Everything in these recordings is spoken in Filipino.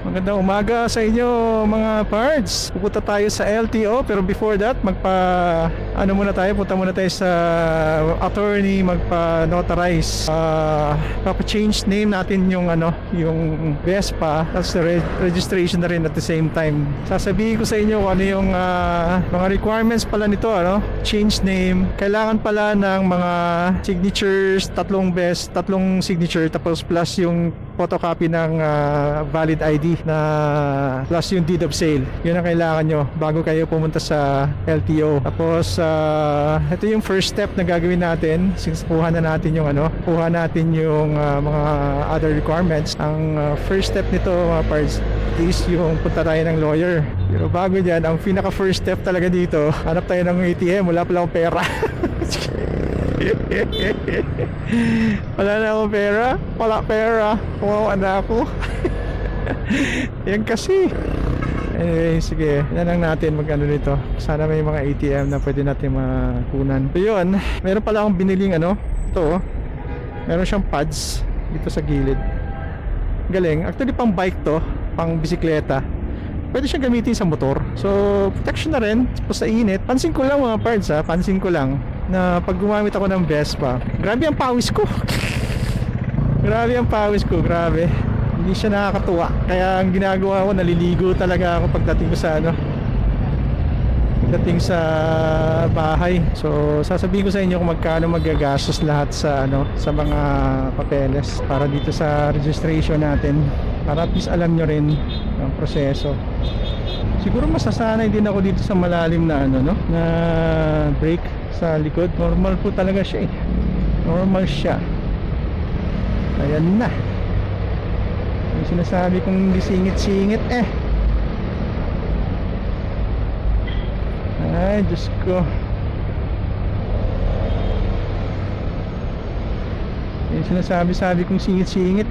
Magandang umaga sa inyo mga parts. Pupunta tayo sa LTO pero before that punta muna tayo sa attorney magpa-notarize. Papa-change name natin yung Vespa at registration na rin at the same time. Sasabihin ko sa inyo kung ano yung mga requirements pala nito, change name. Kailangan pala ng mga signatures, tatlong signature tapos plus yung photocopy ng valid ID na plus yung deed of sale. Yun ang kailangan nyo bago kayo pumunta sa LTO. Tapos ito yung first step na gagawin natin since kuha natin yung mga other requirements. Ang first step nito mga parts is yung punta tayo ng lawyer. Pero bago dyan, ang pinaka first step talaga dito, hanap tayo ng ATM. Wala pala akong pera. Wala na akong pera. Wala pera. Kumawa na ako. Yan kasi. Anyway, sige. Yan lang natin nito. Sana may mga ATM na pwede natin makunan. So yun, meron pala akong biniling ito. Meron siyang pads dito sa gilid. Galing. Actually pang bike to, pang bisikleta. Pwede siyang gamitin sa motor. So protection na rin sa init. Pansin ko lang mga parts pansin ko lang na pag gumamit ako ng Vespa, grabe ang pawis ko. Grabe. Hindi siya nakakatuwa. Kaya ang ginagawa ko, naliligo talaga ako pagdating sa bahay. So sasabihin ko sa inyo kung magkano magagastos lahat sa mga papeles para dito sa registration natin, para at least alam nyo rin ang proseso. Siguro masasanay din ako dito sa malalim na na brake sa likod. Normal po talaga siya normal siya. Ayan na yung sinasabi kong hindi singit-singit ay Diyos ko. Yung sinasabi kong singit-singit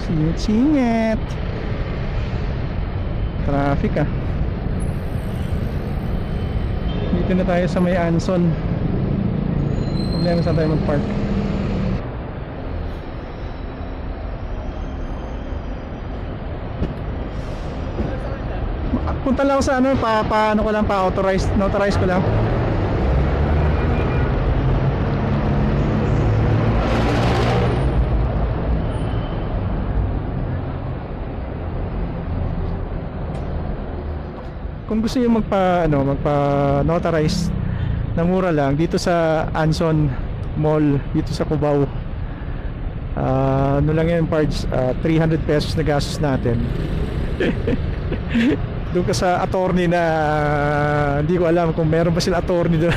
singit-singit. Traffic dito na tayo sa may Anson. Problema saan tayo mag-park. Punta lang sa notarize ko lang. Kung gusto niyo magpa-notarize na mura lang dito sa Anson Mall dito sa Cubao, lang yan parts, 300 pesos na gastos natin. Doon ka sa attorney na hindi ko alam kung meron ba sila attorney doon.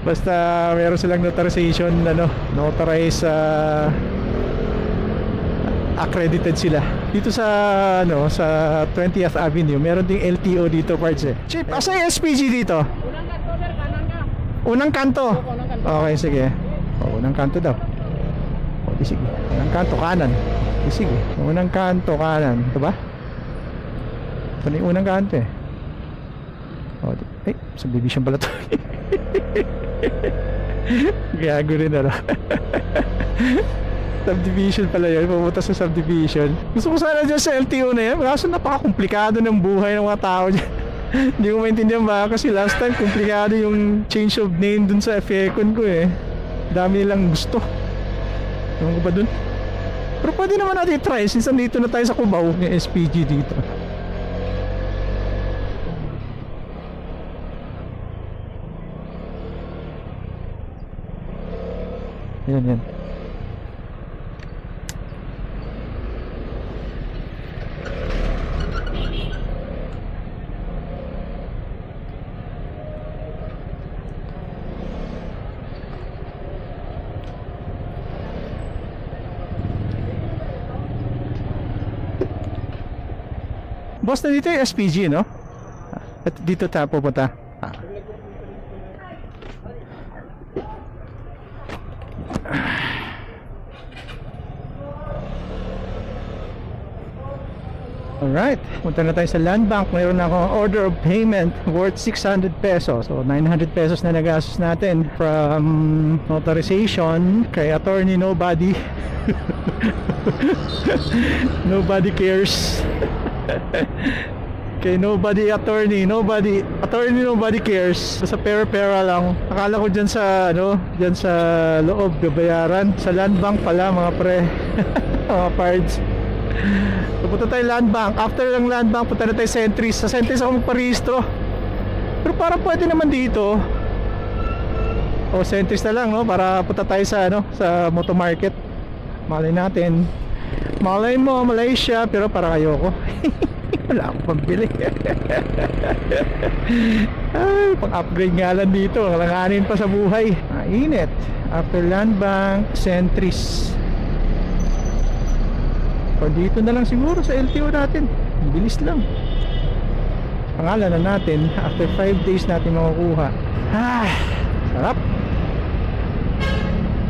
Basta meron silang notarization notarize, accredited sila. Dito sa sa 20th Avenue, meron ding LTO dito parts Chip, asa yung SPG dito? Unang kanto sir, kanan ka. Unang kanto? Okay, sige. Unang kanto daw. Sige. Unang kanto kanan. Sige. Unang kanto kanan. Ito ba? Ito na yung unang kanto subdivision pala to. Gago rin subdivision pala yun, pumunta sa subdivision. Gusto ko sana dyan sa LTO na yan, kaso napaka-komplikado ng buhay ng mga tao dyan. Hindi ko maintindihan ba kasi last time komplikado yung change of name dun sa FECON ko dami nilang gusto. Ewan ko ba dun? Pero pwede naman natin try since nandito na tayo sa Cubao, yung SPG dito. Yan. Boss, na dito yung SPG, no? At dito tayo pupunta. Alright, punta na tayo sa land bank. Mayroon na akong order of payment worth 600 pesos. So 900 pesos na nagastos natin from notarization kay attorney nobody. Nobody cares. Kay nobody attorney, nobody cares. Sa pera lang. Akala ko dyan sa dyan sa loob babayaran. Sa land bank pala mga pre. Mga pards. So, punta tayo land bank. After ng land bank, punta na tayo Sentries. Sa Sentries ako magparehistro. Pero parang pwede naman dito. O Sentries na lang, no? Para punta tayo sa sa motor market. Malay natin. Malay mo, Malaysia. Pero parang ayoko. Wala akong pambili. Ay, pang-upgrade nga lang dito. Langanin pa sa buhay. Mainit. After land bank, Sentries. O dito na lang siguro sa LTO natin. Bilis lang. Pangalan na natin. After 5 days natin makukuha. Ah, sarap.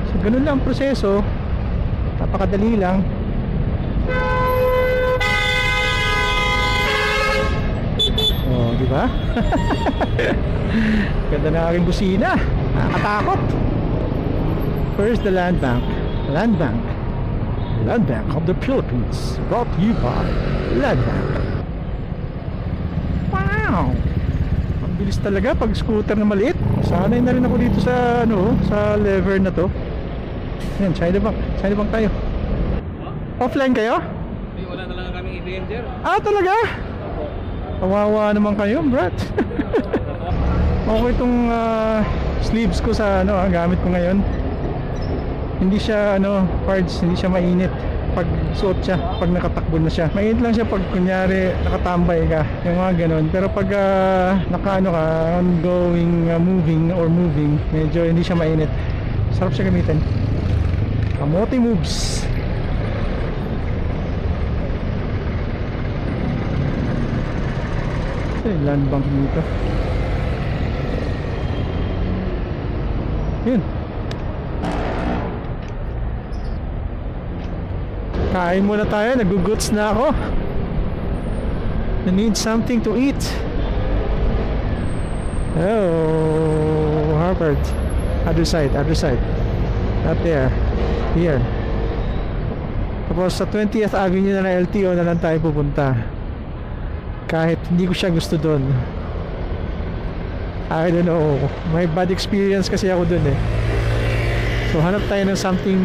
So ganun lang ang proseso. Napakadali lang. Oh, di ba? Ganda na aking busina. Nakakatakot. First the land bank. Land bank. Land Bank of the Philippines, brought to you by Land Bank. Wow! Ang bilis talaga pag scooter na maliit. Sanay na rin ako dito sa sa lever na to. Yan, China Bank tayo. Offline kayo? Hindi, wala na lang kaming Avenger. Ah, talaga? Kawawa naman kayo, brat. Okay itong sleeves ko sa gamit ko ngayon. Hindi siya parts, hindi siya mainit pag suot siya, pag nakatakbo na siya. Mainit lang siya pag kunyari nakatambay ka, yung mga ganun. Pero pag ka ongoing, moving, medyo hindi siya mainit. Sarap siya gamitin. Kamote moves. Land bank dito. Yun. Kain muna tayo, naguguts na ako. I need something to eat. Oh, Harvard. Other side. Not there. Here. Tapos sa 20th Avenue na LTO na lang tayo pupunta. Kahit hindi ko siya gusto doon. I don't know. May bad experience kasi ako doon eh. So hanap tayo ng something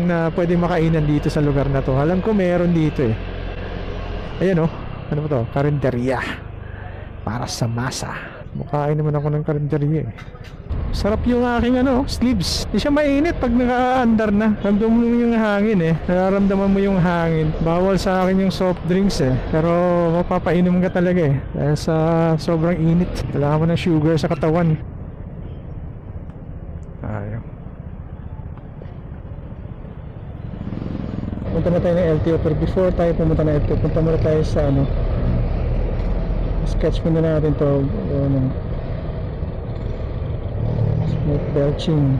na pwede makainan dito sa lugar na to. Alam ko meron dito eh. Ayan ano ba to? Karinderya. Para sa masa. Mukhain naman ako ng karinderya eh. Sarap yung aking sleeves. Hindi siya mainit pag naka-andar na. Ramdam mo yung hangin eh. Nararamdaman mo yung hangin. Bawal sa akin yung soft drinks eh. Pero mapapainom ka talaga eh. Dahil sa sobrang init. Kailangan mo ng sugar sa katawan. Ayaw. Punta na tayo ng LTO. Pero before tayo pumunta ng LTO, punta muna tayo sa sketch muna natin to. Smoke belching.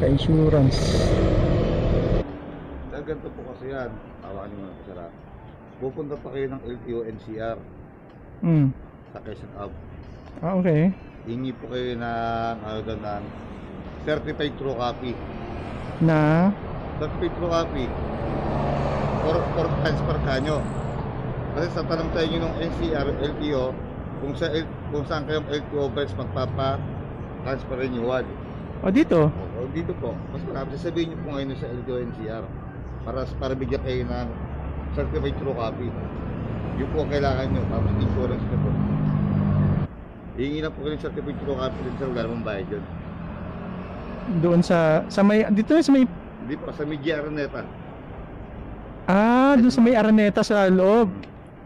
Sa insurance. Ganito po kasi yan. Tawakan nyo na sarap. Pupunta pa kayo ng LTO NCR. Sa Quezon Ave. Ah, okay. Hingi po kayo ng certified true copy. Na? Certified true copy. For transfer kanyo. Kasi sa tanong tayo nyo ng NCR, LTO, kung saan kayong LTO branch magpapa-transfer renewal. O dito? O dito po. Mas marami. Sasabihin nyo po ngayon sa LTO NCR para bigyan kayo ng certified true copy. Yun po kailangan nyo. Tapos insurance nyo po. Hihingi na po kayo ng certified true copy din sa wala namang bayad yun. Doon sa may dito sa may Hindi pa sa Media Araneta. Ah, doon sa may Araneta sa loob.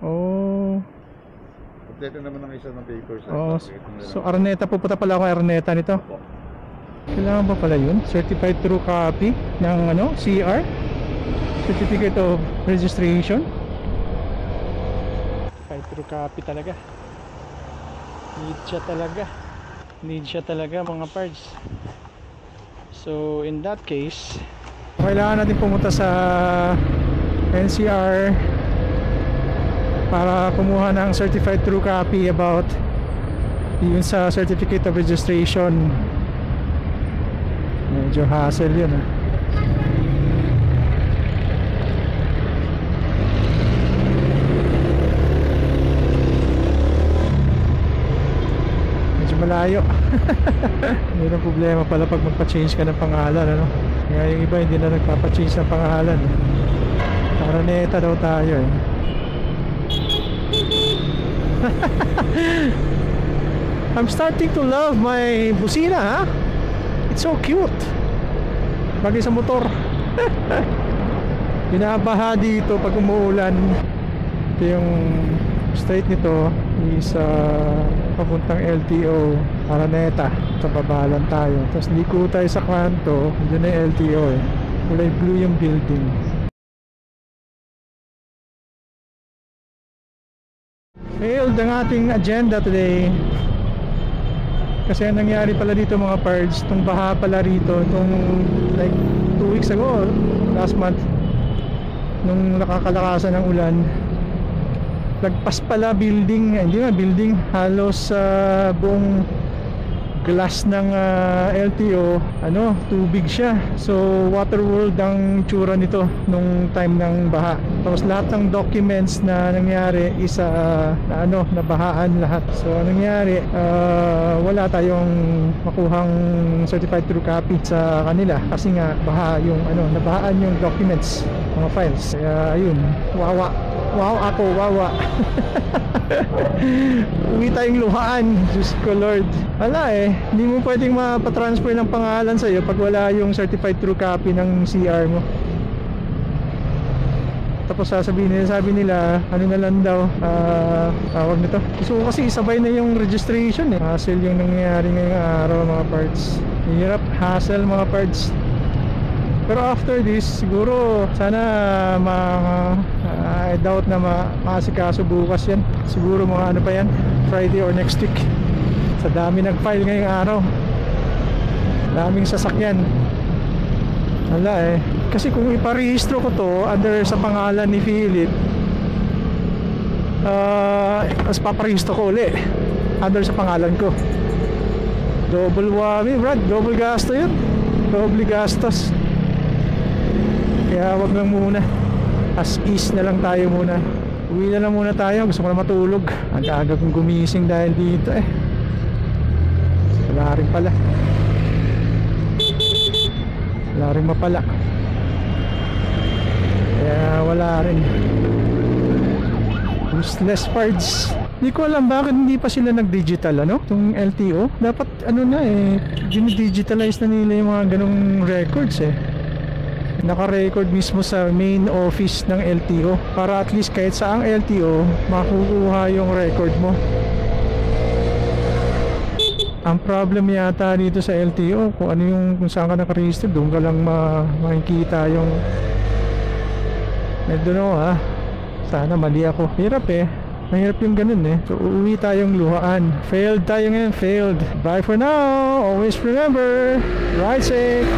Oh. Kompleto naman ang isa ng papers. Oh. So Araneta, pupunta pala ako Araneta nito. Kailangan ba pala yun? Certified true copy ng CR? Certificate of Registration? Certified true copy talaga. Need siya talaga mga parts. So in that case, kailangan natin pumunta sa NCR para kumuha ng certified true copy about yun sa certificate of registration. Medyo hassle yun medyo malayo. Mayroong problema pala pag magpa-change ka ng pangalan, ano? Kaya yung iba hindi na nagpapa-change ng pangalan. Araneta daw tayo eh. I'm starting to love my busina, ha? It's so cute. Bagay sa motor. Binabaha dito pag umuulan. Ito yung straight nito is papuntang LTO Araneta. Sa babalan tayo. Tapos liko tayo sa kanto. Diyan na yung LTO eh. Kulay blue yung building. Failed ang ating agenda today. Kasi ang nangyari pala dito mga pards, itong baha pala rito, itong like 2 weeks ago, last month, nung nakakalakasan ng ulan, lagpas pala building, hindi nga building, halos buong glass ng LTO, tubig siya. So water world ang tsura nito nung time ng baha. Tapos lahat ng documents na nangyari is nabahaan lahat. So anong nangyari, wala tayong makuhang certified true copy sa kanila kasi nga nabahaan yung documents, mga files. Kaya ayun, wawa uwi tayong luhaan. Diyos ko Lord, wala eh, hindi mo pwedeng mapatransfer ng pangalan sa'yo pag wala yung certified true copy ng CR mo. Tapos sabi nila ano na lang daw, tawag nito. So kasi isabay na yung registration eh. Hassle yung nangyayari ngayong araw mga parts. Hirap, hassle mga parts. Pero after this, siguro sana I doubt na maasikaso bukas yan. Siguro mga pa yan, Friday or next week. Sa dami nag-file ngayong araw, daming sasakyan. Wala eh. Kasi kung iparehistro ko to under sa pangalan ni Philip, mas paparehistro ko uli under sa pangalan ko. Double whammy, Brad. Double gasto yun. Double gastos. Kaya wag lang muna, as is na lang tayo muna. Uwi na lang muna tayo, gusto ko na matulog. Ang aga kong gumising dahil dito eh. Wala rin pala. Wala rin mapala. Kaya wala rin. Useless parts. Hindi ko alam bakit hindi pa sila nag-digital itong LTO. Dapat digitalize na nila yung mga ganong records eh. Naka-record mismo sa main office ng LTO para at least kahit saang LTO makukuha yung record mo. Ang problem yata dito sa LTO, kung saan ka naka-register, doon ka lang makikita yung I don't know sana mali ako. Hirap eh, mahirap yung ganun eh. So uuwi tayong luhaan. Failed tayo ngayon, failed. Bye for now. Always remember, ride safe,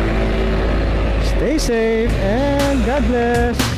stay safe, and God bless.